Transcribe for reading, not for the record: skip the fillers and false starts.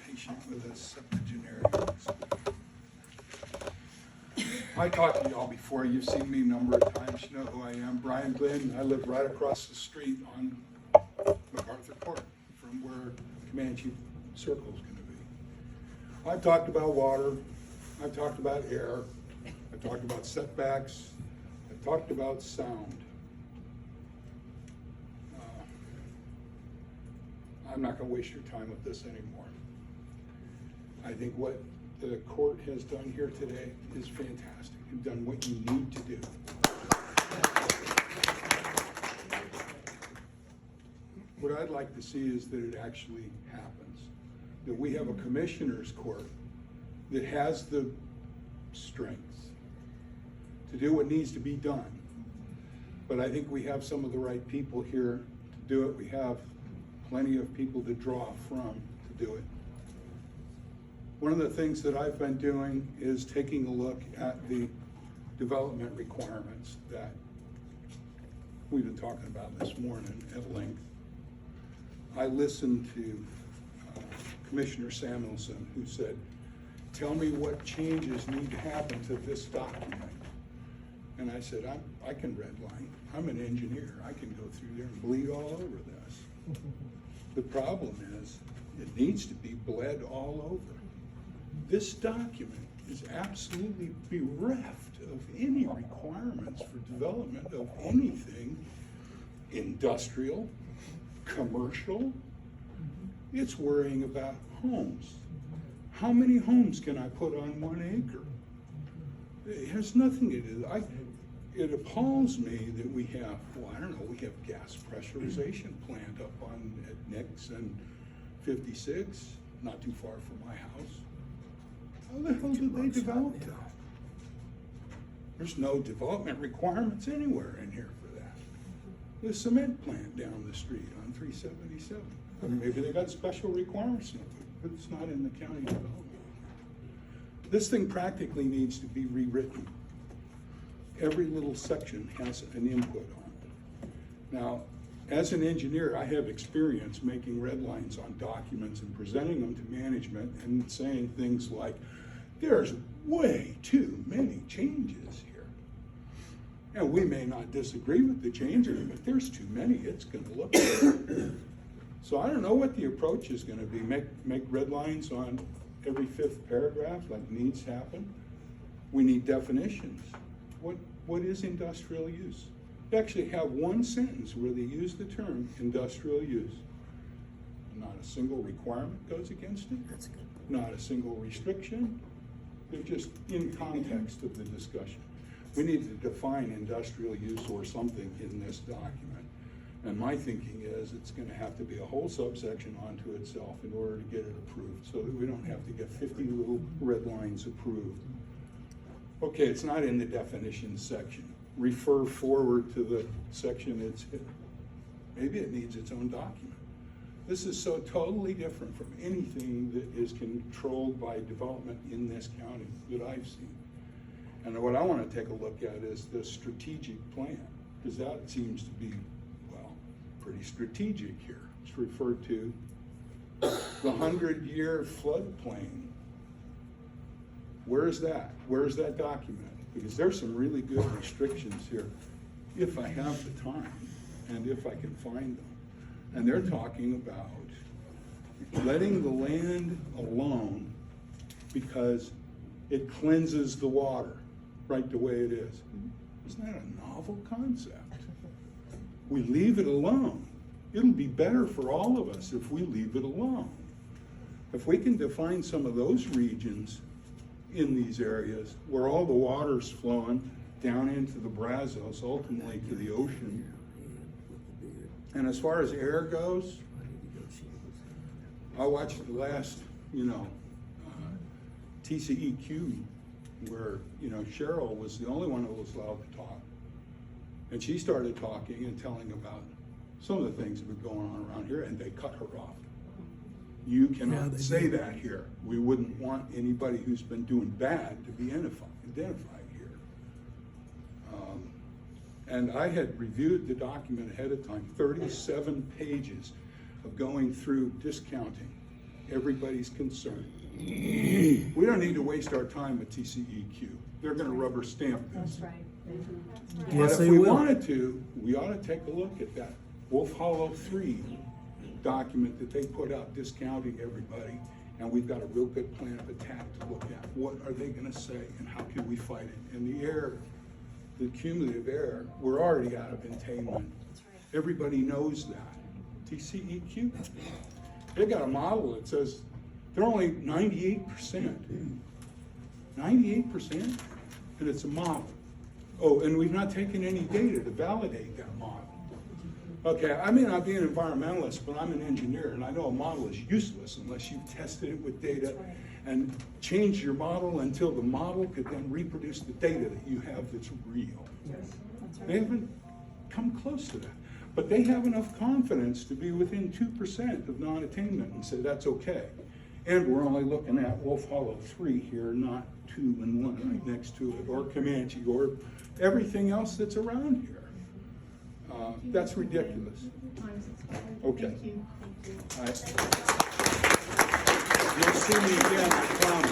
Patient with us, septuagenarians. I talked to y'all before. You've seen me a number of times. You know who I am. Brian Glenn. I live right across the street on MacArthur Court from where Comanche Circle is going to be. I've talked about water. I've talked about air. I've talked about setbacks. I've talked about sound. I'm not going to waste your time with this anymore. I think what the court has done here today is fantastic. You've done what you need to do. What I'd like to see is that it actually happens. That we have a commissioner's court that has the strength to do what needs to be done. But I think we have some of the right people here to do it. We have plenty of people to draw from to do it. One of the things that I've been doing is taking a look at the development requirements that we've been talking about this morning at length. I listened to Commissioner Samuelson, who said, tell me what changes need to happen to this document. And I said, I can redline. I'm an engineer. I can go through there and bleed all over this. The problem is, it needs to be bled all over. This document is absolutely bereft of any requirements for development of anything industrial, commercial. It's worrying about homes. How many homes can I put on 1 acre? It has nothing to do. It appalls me that we have, well, I don't know, we have gas pressurization plant up on at Nix and 56, not too far from my house. How the hell did they develop that? There's no development requirements anywhere in here for that. The cement plant down the street on 377. I mean, maybe they got special requirements, but it's not in the county development. This thing practically needs to be rewritten. Every little section has an input on it. Now, as an engineer, I have experience making red lines on documents and presenting them to management and saying things like, there's way too many changes here. And we may not disagree with the changes, but there's too many, it's gonna look good. So I don't know what the approach is gonna be. Make red lines on every 5th paragraph like needs happen. We need definitions. What is industrial use? You actually have one sentence where they use the term industrial use. Not a single requirement goes against it. That's good. Not a single restriction. They're just in context of the discussion. We need to define industrial use or something in this document. And my thinking is it's going to have to be a whole subsection onto itself in order to get it approved, so that we don't have to get 50 little red lines approved. Okay, it's not in the definitions section. Refer forward to the section it's in. Maybe it needs its own document. This is so totally different from anything that is controlled by development in this county that I've seen. And what I want to take a look at is the strategic plan, because that seems to be, well, pretty strategic here. It's referred to the 100-year floodplain. Where is that? Where is that document? Because there's some really good restrictions here, if I have the time and if I can find them. And they're talking about letting the land alone because it cleanses the water right the way it is. Isn't that a novel concept? We leave it alone. It'll be better for all of us if we leave it alone. If we can define some of those regions in these areas where all the water's flowing down into the Brazos, ultimately to the ocean. And as far as air goes, I watched the last, TCEQ, where, Cheryl was the only one who was allowed to talk. And she started talking and telling about some of the things that were going on around here, and they cut her off. You cannot say that here. We wouldn't want anybody who's been doing bad to be identified here. And I had reviewed the document ahead of time, 37 pages of going through discounting everybody's concern. We don't need to waste our time with TCEQ. They're gonna rubber stamp this. That's right. But Yes, if they we will. wanted to, we ought to take a look at that Wolf Hollow 3 document that they put out discounting everybody. And we've got a real good plan of attack to look at. What are they gonna say and how can we fight it? And the error, the cumulative error, we're already out of attainment. Everybody knows that. TCEQ, they got a model that says they're only 98%. 98%, and it's a model. Oh, and we've not taken any data to validate that model. Okay, I may not be an environmentalist, but I'm an engineer, and I know a model is useless unless you've tested it with data and changed your model until the model could then reproduce the data that you have that's real. They haven't come close to that. But they have enough confidence to be within 2% of non-attainment and say that's okay. And we're only looking at Wolf Hollow 3 here, not 2 and 1 right next to it, or Comanche, or everything else that's around here. That's ridiculous. Okay. Thank you. All right. You'll see me again, I promise.